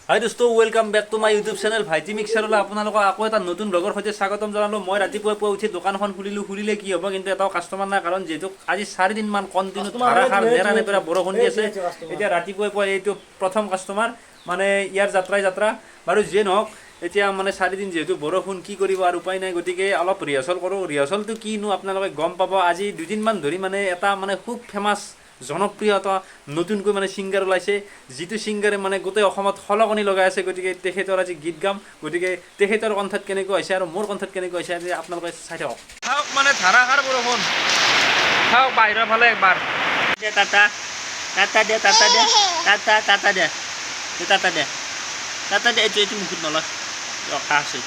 হাই দোস্ত, welcome back to my YouTube channel ভাইটি মিক্সাৰলৈ আপোনালোকক আকৌ এটা নতুন ব্লগৰ সৈতে স্বাগতম জনালোঁ। মই ৰাতিপুৱা উঠি দোকানখন খুলিলে কি হ'ব, কিন্তু এটাও কাষ্টমাৰ নাই, কাৰণ যিহেতু আজি 4 দিনমান কণ্টিনিউ ধাৰাসাৰ নেৰানেপেৰা বৰষুণ দি আছে। এতিয়া ৰাতিপুৱা এইটো প্ৰথম কাষ্টমাৰ, মানে ইয়াৰ যাত্ৰা বাৰু যিয়ে নহওক। এতিয়া মানে 4 দিন যিহেতু বৰষুণ, কি কৰিব আৰু উপায় নাই, গতিকে অলপ ৰিহাৰ্চল কৰোঁ। ৰিহাৰ্চলটো কিনো আপোনালোকে গম পাব। আজি 2 দিনমান ধৰি মানে এটা মানে খুব ফেমাছ জনপ্ৰিয় এটা নতুনকৈ মানে ছিংগাৰ ওলাইছে, যিটো ছিংগাৰে মানে গোটেই অসমত খলকনি লগাই আছে। গতিকে তেখেতৰ আজি গীত গাম। গতিকে তেখেতৰ কণ্ঠত কেনেকুৱা হৈছে আৰু মোৰ কণ্ঠত কেনেকুৱা হৈছে আজি আপোনালোকে চাই থাকক। চাওক মানে ধাৰাসাৰ বৰষুণ, চাওক বাহিৰৰ ফালে একবাৰ দে টাটা টাটা দে টাটা দে টাটা টাটা দে টাটা দে টাটা দে। এইটো মুখত নলয়, ৰখা আছে।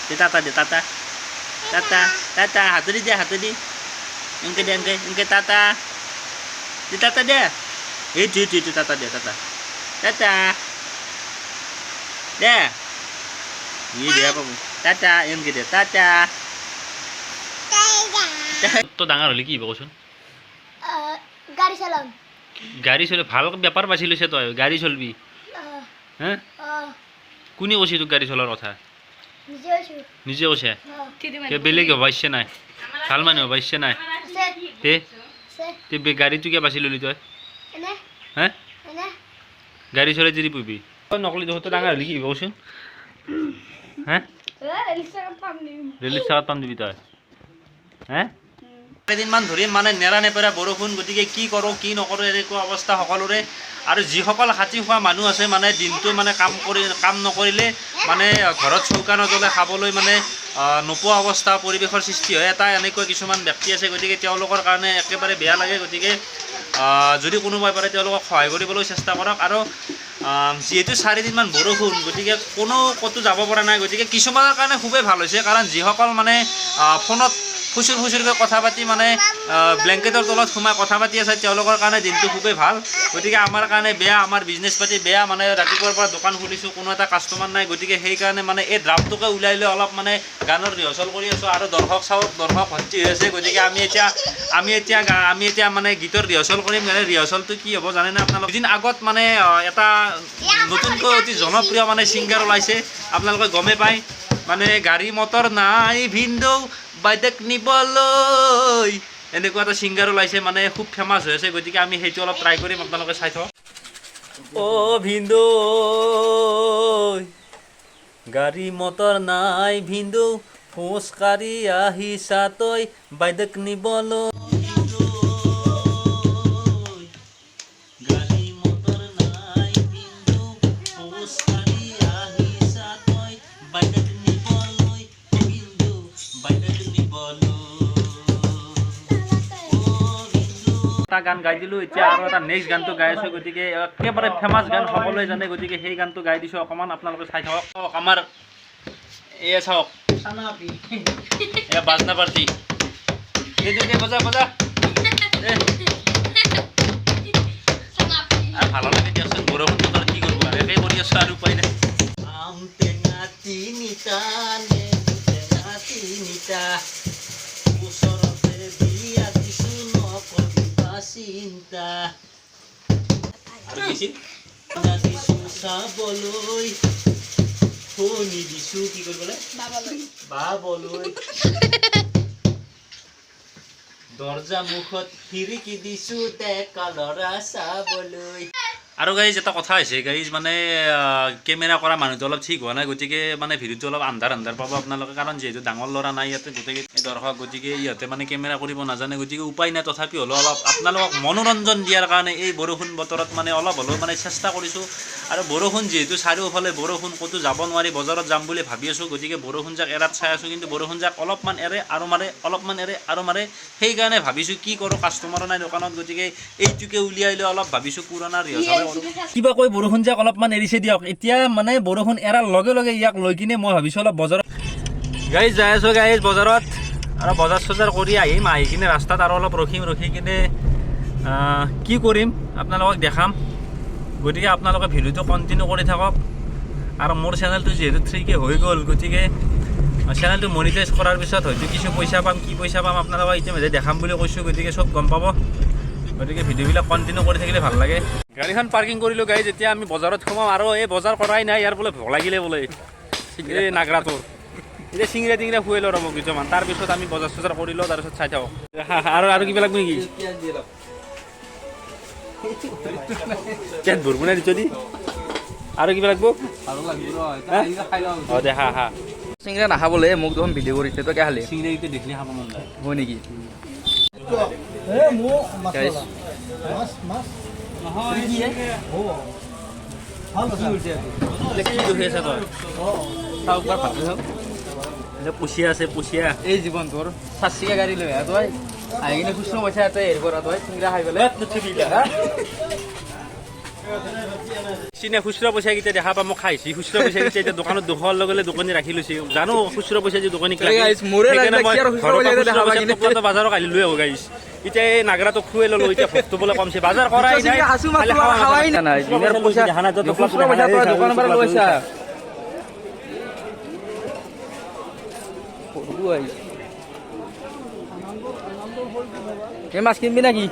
দে টাটা দে টাটা টাটা টাটা হাতেদি দে, হাতেদি এনেকৈ দে, এনেকৈ টাটা টাটা দে। এইটো টাটা দে, টাটা টাটা দে। ই বেয়া পাব। টাটা এনেকৈ দে, টাটা। তো ডাঙৰ হ'লে কি হ'ব কচোন? গাড়ি চালাম। গাড়ী চলি ভাল বেপাৰ বাছি লৈছে তই, গাড়ী চলবি। হে কোনে কৈছে তোক গাড়ী চলোৱাৰ কথা? নিজে কৈছে? বেলেগ হ'ব ইচ্ছা নাই, ভাল মানুহ হ'ব ইচ্ছা নাই। তে গাড়ীটো কিয় বাছি ললি তই? হে গাড়ী চলাই যদি পুহিবি তই নকলি দেখোন, তই ডাঙৰ হ'লে কি হ'ব কচোন? হে ৰেলিৰ চাকাত পাম দিবি তই? হে 4 দিনমান ধৰি মানে নেৰানেপেৰা বৰষুণ। গতিকে কি কৰোঁ কি নকৰোঁ এনেকুৱা অৱস্থা সকলোৰে। আৰু যিসকল হাতী খোৱা মানুহ আছে, মানে দিনটো মানে কাম নকৰিলে মানে ঘৰত চৌকা নজ্বলে খাবলৈ মানে নোপোৱা অৱস্থা, পৰিৱেশৰ সৃষ্টি হয়। এটা এনেকুৱা কিছুমান ব্যক্তি আছে, গতিকে তেওঁলোকৰ কাৰণে একেবাৰে বেয়া লাগে। গতিকে যদি কোনোবাই পাৰে তেওঁলোকক সহায় কৰিবলৈ চেষ্টা কৰক। আৰু যিহেতু 4 দিনমান বৰষুণ, গতিকে কোনো ক'তো যাব পৰা নাই। গতিকে কিছুমানৰ কাৰণে খুবেই ভাল হৈছে, কাৰণ যিসকল মানে ফোনত ফুচুৰকৈ কথা পাতি মানে ব্লেংকেটৰ তলত সোমাই কথা পাতি আছে, তেওঁলোকৰ কাৰণে দিনটো খুবেই ভাল। গতিকে আমাৰ কাৰণে বেয়া, আমাৰ বিজনেছ পাতি বেয়া। মানে ৰাতিপুৱাৰ পৰা দোকান খুলিছোঁ, কোনো এটা কাষ্টমাৰ নাই। গতিকে সেইকাৰণে মানে এই ড্ৰাফটোকে ওলাই লৈ অলপ মানে গানৰ ৰিহাৰ্চল কৰি আছোঁ। আৰু দৰ্শক ভৰ্তি হৈ আছে। গতিকে আমি এতিয়া মানে গীতৰ ৰিহাৰ্চল কৰিম। মানে ৰিহাৰ্চলটো কি হ'ব জানেনে আপোনালোক? দুদিন আগত মানে এটা নতুনকৈ অতি জনপ্ৰিয় মানে ছিংগাৰ ওলাইছে, আপোনালোকে গমেই পায়। মানে গাড়ী মটৰ নাই ভিনদেউ বাইদেক নিবলৈ, এনেকুৱা এটা ছিংগাৰ ওলাইছে, মানে খুব ফেমাছ হৈ আছে। গতিকে আমি সেইটো অলপ ট্ৰাই কৰিম, আপোনালোকে চাই থওক। অ' ভিনদেউ গাড়ী মটৰ নাই ভিনদেউ, খোজকাঢ়ি আহিছা তই বাইদেক নিবলৈ। এটা গান গাই দিলোঁ, এতিয়া আৰু এটা নেক্সট গানটো গাই আছোঁ। গতিকে একেবাৰে ফেমাছ গান, সকলোৱে জানে। গতিকে সেই গানটো গাই দিছোঁ, অকণমান আপোনালোকে চাই থাকক। আমাৰ এয়া চাওক, এয়া বাজনা পাৰ্টি। বজা বজা আৰু ভালো লাগে দিয়কচোন, বৰষুণ বতৰ কি কৰিব আৰু একেই কৰি আছোঁ আৰু উপায় নাই। আম টেঙা তিনিটা নেমু টেঙা তিনিটা, ওচৰতে বিয়া দিছোঁ নকৰিবা চিন্তা। আৰু দিছিল দিছোঁ চাবলৈ, শুনি দিছোঁ কি কৰিবলৈ বাবলৈ, দৰ্জা মুখত খিৰিকী দিছোঁ ডেকা ল'ৰা চাবলৈ। আৰু গাইজ এটা কথা হৈছে গাইজ, মানে কেমেৰা কৰা মানুহটো অলপ ঠিক হোৱা নাই। গতিকে মানে ভিডিঅ'টো অলপ আন্ধাৰ পাব আপোনালোকে, কাৰণ যিহেতু ডাঙৰ ল'ৰা নাই ইয়াতে গোটেই দৰ্শক। গতিকে ইহঁতে মানে কেমেৰা কৰিব নাজানে। গতিকে উপায় নাই, তথাপি হ'লেও অলপ আপোনালোকক মনোৰঞ্জন দিয়াৰ কাৰণে এই বৰষুণ বতৰত মানে অলপ হ'লেও মানে চেষ্টা কৰিছোঁ। আৰু বৰষুণ যিহেতু চাৰিওফালে বৰষুণ, ক'তো যাব নোৱাৰি, বজাৰত যাম বুলি ভাবি আছোঁ। গতিকে বৰষুণ যাক এৰাত চাই আছোঁ, কিন্তু বৰষুণ যাক অলপমান এৰে আৰু মাৰে, অলপমান এৰে আৰু মাৰে। সেইকাৰণে ভাবিছোঁ কি কৰোঁ, কাষ্টমাৰো নাই দোকানত। গতিকে এইটোকে উলিয়াই লৈ অলপ ভাবিছোঁ পুৰণা ৰিহাৰ্চল কিবা কৈ বৰষুণ যাক অলপমান এৰিছে দিয়ক। এতিয়া মানে বৰষুণ এৰাৰ লগে লগে ইয়াক লৈ কিনে মই ভাবিছোঁ অলপ বজাৰত গাইজ যাই আছোঁ। গাইজ বজাৰত আৰু বজাৰ চজাৰ কৰি আহি কিনে ৰাস্তাত আৰু অলপ ৰখি কিনে কি কৰিম আপোনালোকক দেখাম। গতিকে আপোনালোকে ভিডিঅ'টো কণ্টিনিউ কৰি থাকক। আৰু মোৰ চেনেলটো যিহেতু 3K হৈ গ'ল, গতিকে চেনেলটো মনিটাইজ কৰাৰ পিছত হয়তো কিছু পইচা পাম, কি পইচা পাম আপোনালোকক ইতিমধ্যে দেখাম বুলি কৈছোঁ। গতিকে চব গম পাব। গতিকে ভিডিঅ'বিলাক কণ্টিনিউ কৰি থাকিলে ভাল লাগে। গাড়ীখন পাৰ্কিং কৰিলোঁ গাড়ী, যেতিয়া আমি বজাৰত সোমাম আৰু এই বজাৰ কৰাই নাই ইয়াৰ বোলে ভোক লাগিলে বোলে এই নাগৰাটোৰ। এতিয়া চিংৰা টিংৰা খুৱাই লওঁ ৰ'ব কিছুমান, তাৰপিছত আমি বজাৰ চজাৰ কৰি লওঁ, তাৰপিছত চাই থাকোঁ। আৰু কিবা লাগব নেকি? পেট ভৰব নাই দিছ দি আৰু কিবা লাগব? দে হা চিংৰা নাখাবলৈ মোক দেখোন ভিডিঅ' কৰিছে, তই খালি চিংৰা এতিয়া দেখিলে খাব মন যায়। হয় নেকি? পুচিয়া আছে পুচিয়া। এই জীৱন তোৰ 4 গাড়ী লৈ আহ তই, আহি কিনে খুচৰ পইচা তই হেৰি কৰা, তই চিংৰা খাই পেলাই চিনে খুচুৰা পইচা কেইটা দেখা পাই মোক খাইছি। খুচুৰা পইচা কেইটা এতিয়া দোকানত দুখৰ লগে দোকানী ৰাখি লৈছে, জানো খুচুৰা পইচা যে দোকানী বাজাৰত কালি লৈ আহো গাইছ। এতিয়া এই নাগৰাটো খুৱাই ললো, এতিয়া ভোকটো বোলে কমছে, বাজাৰ কৰাই নাই। এই মাছ কিনবি নাকি?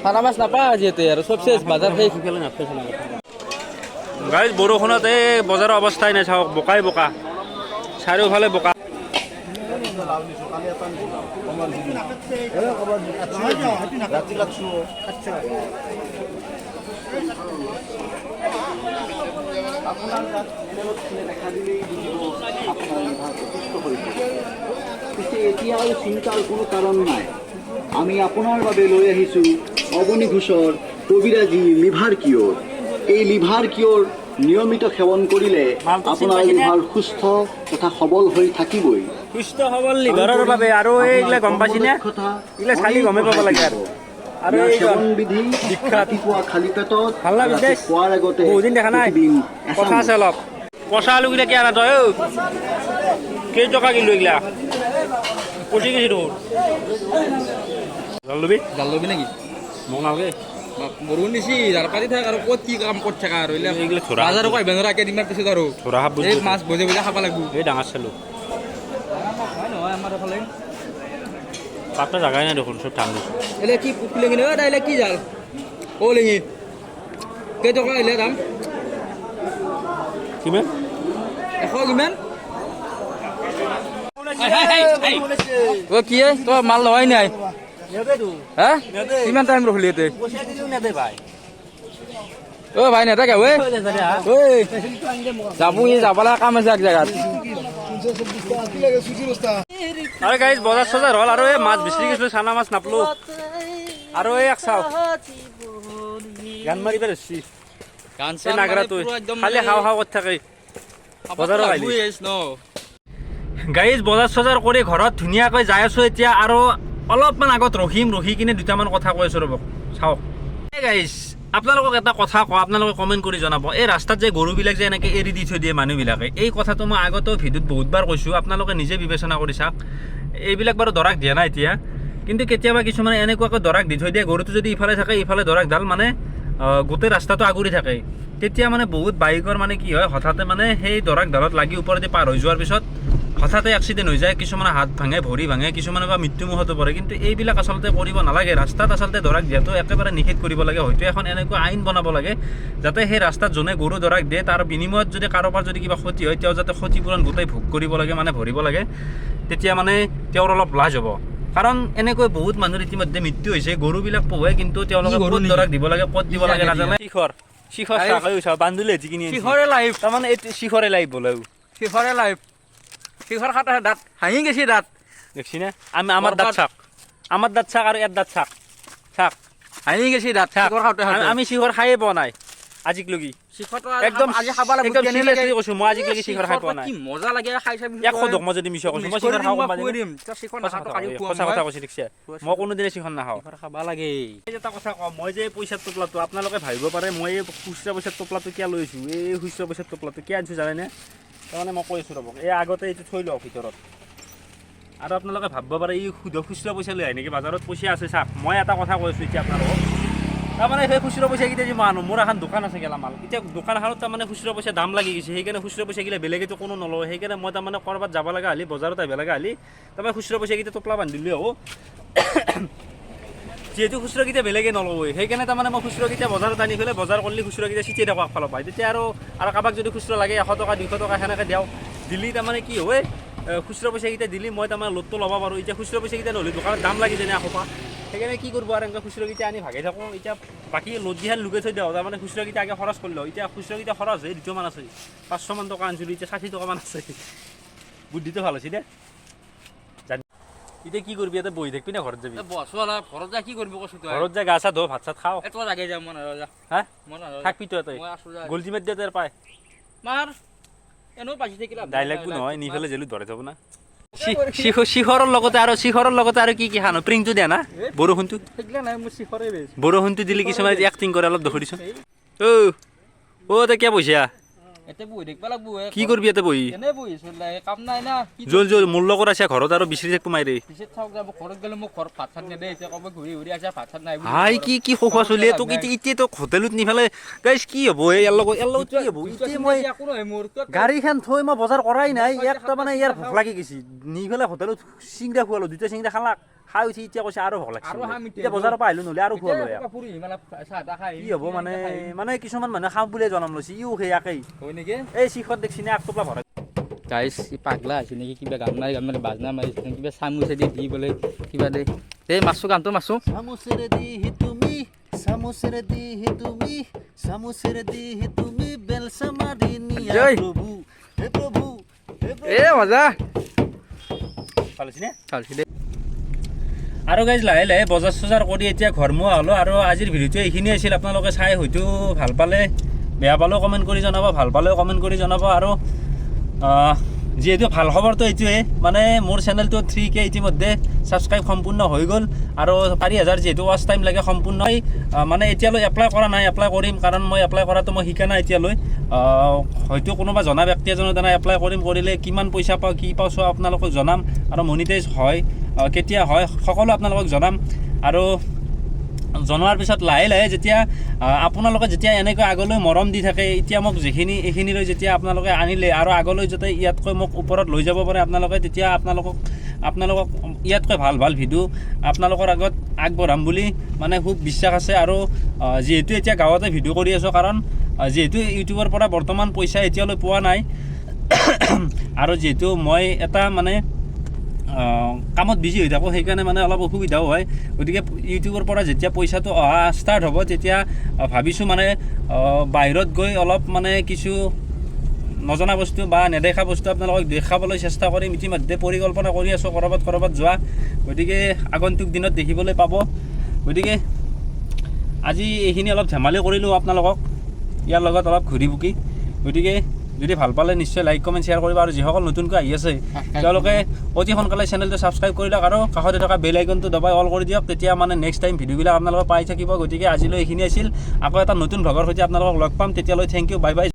খানা মাছ নাপায় যিহেতু আৰু চব শেষ, বাজাৰ শেষ। গাইজ বৰষুণত এই বজাৰৰ অৱস্থাই নাই, চাওক বোকাই বোকা, চাৰিওফালে বোকা। এতিয়া আৰু চিন্তাৰ কোনো কাৰণ নাই। আমি আপোনাৰ বাবে লৈ আহিছোঁ অৱনী ঘোষৰ কবিৰাজী লিভাৰ কিয়ৰ। এই লিভাৰ কিয়ৰ নিয়মিত সেৱন কৰিলে আপোনাৰ লিভাৰ সুস্থ তথা সবল হৈ থাকিবই। সুস্থ সবল লিভাৰৰ বাবে আৰু এইগিলা গম পাইছি নে? এইগিলা চালি গমেই পাব লাগে আৰু ইয়াৰ সেৱন বিধি ৰাতিপুৱা খালী পেটত, ভাল লাগে ৰাতি খোৱাৰ আগতে বহুদিন দেখা নাই। প্ৰতিদিন কথা আছে অলপ। পচা আলুগিলা কি আনা তই? কেইটকা কিলো এইগিলা? পচি গৈছি দেখোন। জাল লবি? জাল ল'বি নেকি? মোক নালাগে। বৰষুণ দিছি, জাল পাতি থাক আৰু ক'ত কি কাম ক'ত থাকা আৰু এইগিলা ধৰা বাজাৰো কয় বেঙৰা কেইদিনমান পিছত আৰু ধৰা সাপ এই মাছ বজে বজে খাব লাগিব। এই ডাঙৰ চালো নহয় আমাৰ এইফালে পাকটা জাগাই নাই দেখোন, চব ঠাণ্ডা। এলে কি পুতলে কিনে দাইলে কি জাল অ লেঙি কেইটকা আহিলে দাম? কিমান? 100 কিমান? অ কি তই মাল লৱাই নাই? হা কিমান টাইম ৰখলি ইয়াতে? অ ভাই নেতাকে ঐ যাবলে কাম আছে এক জেগাত। আৰু গাইজ বজাৰ চজাৰ হ'ল আৰু এই মাছ বিচাৰি গৈছিলো, চানা মাছ নাপলো। আৰু এই এক চাও গান মাৰিব ধৰছি এই নাগৰাটো, খালি খাওঁ খাওঁ কৰি থাকে। বজাৰো গাইজ বজাৰ চজাৰ কৰি ঘৰত ধুনীয়াকৈ যাই আছো এতিয়া, আৰু অলপমান আগত ৰখি কিনে দুটামান কথা কৈ আছো ৰ'ব, চাওক। এই গাইজ আপোনালোকক এটা কথা কওঁ, আপোনালোকে কমেণ্ট কৰি জনাব। এই ৰাস্তাত যে গৰুবিলাক যে এনেকৈ এৰি দি থৈ দিয়ে মানুহবিলাকে, এই কথাটো মই আগতেও ভিডিঅ'ত বহুতবাৰ কৈছোঁ, আপোনালোকে নিজে বিবেচনা কৰি চাওক। এইবিলাক বাৰু দৰাক দিয়া নাই এতিয়া, কিন্তু কেতিয়াবা কিছুমানে এনেকুৱাকৈ দৰাক দি থৈ দিয়ে, গৰুটো যদি ইফালে থাকে ইফালে দৰাকডাল মানে গোটেই ৰাস্তাটো আগুৰি থাকে, তেতিয়া মানে বহুত বাইকৰ মানে কি হয়, হঠাতে মানে সেই দৰাকডালত লাগি ওপৰেদি পাৰ হৈ যোৱাৰ পিছত হঠাতে এক্সিডেণ্ট হৈ যায়। কিছুমানে হাত ভাঙে, ভৰি ভাঙে, কিছুমানে বা মৃত্যুমুখতো পৰে। কিন্তু এইবিলাক আচলতে কৰিব নালাগে। ৰাস্তাত আচলতে দৰাক দিয়াটো একেবাৰে নিষেধ কৰিব লাগে। হয়তো এখন এনেকুৱা আইন বনাব লাগে যাতে সেই ৰাস্তাত যোনে গৰু দৰাক দিয়ে তাৰ বিনিময়ত যদি কাৰোবাৰ যদি কিবা ক্ষতি হয়, তেওঁ যাতে ক্ষতিপূৰণ গোটেই ভোগ কৰিব লাগে, মানে ভৰিব লাগে। তেতিয়া মানে তেওঁৰ অলপ লাজ হ'ব। কাৰণ এনেকৈ বহুত মানুহৰ ইতিমধ্যে মৃত্যু হৈছে। গৰুবিলাক পোহে, কিন্তু তেওঁলোকে ক'ত দৰাক দিব লাগে, ক'ত দিব লাগে নাজানে। শিখৰ বান্ধুলে যিখিনি শিখৰে লাইফ, তাৰমানে এই শিখৰে লাইফ বোলে, শিখৰে লাইফ। শিখৰ খাটা দাঁত হাঁহি গেছি, দাঁত দেখছি না? আমার দাঁত চাক, আমার দাঁত চাক আর এর দাঁত চাক চাক হাঁহি গেছি দাঁত। আমি শিখর খাইয়ে পোৱা নাই আজিক লগি। একদম আজি খাবা লাগিব, একদম সিৰিয়াসলি কৈছো, মই আজিক লগি শিখৰ খাই পোৱা নাই। কি মজা লাগে খাই চাবি। এক খদক মই যদি মিছা কৈছো, মই শিখৰ খাওঁ কোনবা দিম। সঁচা কথা কৈছি দেখছি, মই কোনোদিনে শিখৰ নাখাওঁ। শিখৰ খাবা লাগে। এই এটা কথা কওঁ, মই যে পইচাৰ টোপলাটো আপোনালোকে ভাবিব পাৰে মই এই খুচৰা পইচাৰ টোপলাটো কিয় লৈছো, এই খুচৰা পইচাৰ টোপলাটো কিয় আনিছো জানেনে? তাৰমানে মই কৈ আছোঁ ৰ'ব, এই আগতে এইটো থৈ লওঁ ভিতৰত। আৰু আপোনালোকে ভাবিব পাৰে এই খুচৰা পইচা লৈ আহে নেকি, বজাৰত পইচা আছে। চাওক, মই এটা কথা কৈ আছোঁ এতিয়া আপোনালোকক, তাৰমানে সেই খুচুৰা পইচাকেইটা যে মই আনো মোৰ এখন দোকান আছে গেলামাল এতিয়া দোকান এখনত তাৰমানে খুচুৰা পইচা দাম লাগি গৈছে সেইকাৰণে খুচুৰা পইচাকেইটা বেলেগেতো কোনো নলয় সেইকাৰণে মই তাৰমানে ক'ৰবাত যাব লগা হ'লে বজাৰত আহিব লগা হ'লে তাৰমানে খুচুৰা পইচাকেইটা টোপলা বান্ধিলেই হ'ব যিহেতু খুচুৰাকেইটা বেলেগে নলয় সেইকাৰণে তাৰমানে মই খুচুৰাকেইটা বজাৰত আনি পেলাই বজাৰ কৰিলে খুচুৰাকেইটা চিটিয়াই থাকোঁ আগফালৰ পৰা তেতিয়া আৰু কাৰোবাক যদি খুচুৰা লাগে 100 টকা 200 টকা সেনেকৈ দিওঁ দিলি তাৰমানে কি হয় খুচুৰা পইচাকেইটা দিলি মই তাৰমানে লোডটো ল'ব পাৰোঁ এতিয়া খুচুৰা পইচাকেইটা নহ'লে দোকানত দাম লাগি যেনে এসোপা সেইকাৰণে কি কৰিব আৰু এনেকৈ খুচুৰাকেইটা আনি ভাগাই থাকোঁ এতিয়া বাকী লোডকেইখন লুকাই থৈ দিওঁ তাৰমানে খুচুৰাকেইটা আগে খৰচ কৰি লওঁ এতিয়া খুচুৰাকেইটা খৰচ হয় 200 মান আছে 500 মান টকা আনিছিলোঁ এতিয়া 60 টকামান আছে বুদ্ধিটো ভাল হৈছে দে এতিয়া কি কৰিবি ইয়াতে বহি থাকিবি না ঘৰত যাবি বছো অলপ ঘৰত যা কি কৰিবি কৈছো তই ঘৰত যা গা চা ধো ভাত চাত খাওঁ তই জাগে যা মই নাযাওঁ হা মই নাযাওঁ থাকবি তই মই আছো যা গলজি মাত দিয়া তোৰ পায় মাৰ এনেও পাইছি থাকিলা ডাইলগবোৰ নহয় নি ফেলে জেলুত ধৰে যাব না শিখৰৰ লগতে আৰু কি কি খানো প্ৰিংটো দিয়া না বৰষুণটো সেইগিলা নাই মোৰ শিখৰে বেছ বৰষুণটো দিলে কিছুমানে এক্টিং কৰে অলপ দেখুৱাই দিছোঁ তই কিয় পইচা এতে বহি থাকিব লাগব কি কৰিবি ইয়াতে বহি এনে বহিছো কাম নাই না জল মোৰ লগত আছে ঘৰত আৰু বিচাৰি থাকিব মাৰি পিছত চাওক যাব ঘৰত গ'লে মোক ঘৰত ভাত চাত নেদে এতিয়া ক'ব ঘূৰি ঘূৰি আছে ভাত চাত নাই হাই কি খোৱা চলি তোক এতিয়া তোক হোটেলত নি পেলাই গাইছ কি হ'ব ইয়াৰ লগত কি হ'ব এতিয়া মই একো নহয় মোৰ গাড়ীখন থৈ মই বজাৰ কৰাই নাই ইয়াক তাৰমানে ইয়াৰ ভোক লাগি গৈছে নি পেলাই হোটেলত চিংৰা খোৱালোঁ 2টা চিংৰা খালাক খাই উঠি এতিয়া কৈছে আৰু ভোক লাগিছে এতিয়া বজাৰৰ পৰা আহিলোঁ নহ'লে আৰু খোৱালোঁ কি হ'ব মানে কিছুমান মানুহে খাওঁ বুলিয়ে জনাম লৈছে ইও সেয়াকেই হয় নেকি এই শিখৰ দেখছি নে আগটোপলা ভৰাই গাইছ ই পাগলা আছে নেকি কিবা গান মাৰি বাজনা মাৰিছে কিবা চামুচে দি বোলে কিবা দে এই মাছো গানটো মাছো চামুচেৰে দিহি তুমি বেলচা মাৰি নিয়া প্ৰভু হে প্ৰভু এ মজা পালিছি নে চালছি দে আৰু গাইজ লাহে লাহে বজাৰ চজাৰ কৰি এতিয়া ঘৰমুৱা হ'লোঁ আৰু আজিৰ ভিডিঅ'টো এইখিনি আছিল আপোনালোকে চাই হয়তো ভাল পালে বেয়া পালেও কমেণ্ট কৰি জনাব ভাল পালেও কমেণ্ট কৰি জনাব আৰু যিহেতু ভাল খবৰটো এইটোৱে মানে মোৰ চেনেলটো 3K ইতিমধ্যে ছাবস্ক্ৰাইব সম্পূৰ্ণ হৈ গ'ল আৰু 4,000 যিহেতু ৱাচ টাইম লাগে সম্পূৰ্ণ মানে এতিয়ালৈ এপ্লাই কৰা নাই এপ্লাই কৰিম কাৰণ মই এপ্লাই কৰাটো মই শিকা নাই এতিয়ালৈ হয়তো কোনোবা জনা ব্যক্তি এজনৰ দ্বাৰা এপ্লাই কৰিলে কিমান পইচা পাওঁ কি পাওঁ চব আপোনালোকক জনাম আৰু মনিটাইজ হয় কেতিয়া হয় সকলো আপোনালোকক জনাম আৰু জনোৱাৰ পিছত লাহে লাহে যেতিয়া আপোনালোকে যেতিয়া এনেকৈ আগলৈ মৰম দি থাকে এতিয়া মোক এইখিনিলৈ যেতিয়া আপোনালোকে আনিলে আৰু আগলৈ যাতে ইয়াতকৈ মোক ওপৰত লৈ যাব পাৰে আপোনালোকে তেতিয়া আপোনালোকক ইয়াতকৈ ভাল ভাল ভিডিঅ' আপোনালোকৰ আগত আগবঢ়াম বুলি মানে খুব বিশ্বাস আছে আৰু যিহেতু এতিয়া গাঁৱতে ভিডিঅ' কৰি আছোঁ কাৰণ যিহেতু ইউটিউবৰ পৰা বৰ্তমান পইচা এতিয়ালৈ পোৱা নাই আৰু যিহেতু মই এটা মানে কামত বিজি হৈ থাকোঁ সেইকাৰণে মানে অলপ অসুবিধাও হয় গতিকে ইউটিউবৰ পৰা যেতিয়া পইচাটো অহা ষ্টাৰ্ট হ'ব তেতিয়া ভাবিছোঁ মানে বাহিৰত গৈ অলপ মানে কিছু নজনা বস্তু বা নেদেখা বস্তু আপোনালোকক দেখাবলৈ চেষ্টা কৰিম ইতিমধ্যে পৰিকল্পনা কৰি আছোঁ ক'ৰবাত যোৱা গতিকে আগন্তুক দিনত দেখিবলৈ পাব গতিকে আজি এইখিনি অলপ ধেমালি কৰিলোঁ আপোনালোকক ইয়াৰ লগত অলপ ঘূৰি পুকি গতিকে যদি ভাল পালে নিশ্চয় লাইক কমেণ্ট শ্বেয়াৰ কৰিব আৰু যিসকল নতুনকৈ আহি আছে তেওঁলোকে অতি সোনকালে চেনেলটো ছাবস্ক্ৰাইব কৰি লওক আৰু কাষতে থকা বেল আইকনটো দবাই অল কৰি দিয়ক তেতিয়া মানে নেক্সট টাইম ভিডিঅ'বিলাক আপোনালোকে পাই থাকিব গতিকে আজিলৈ এইখিনি আছিল আকৌ এটা নতুন ভ্লগৰ সৈতে আপোনালোকক লগ পাম তেতিয়ালৈ থেংক ইউ বাই বাই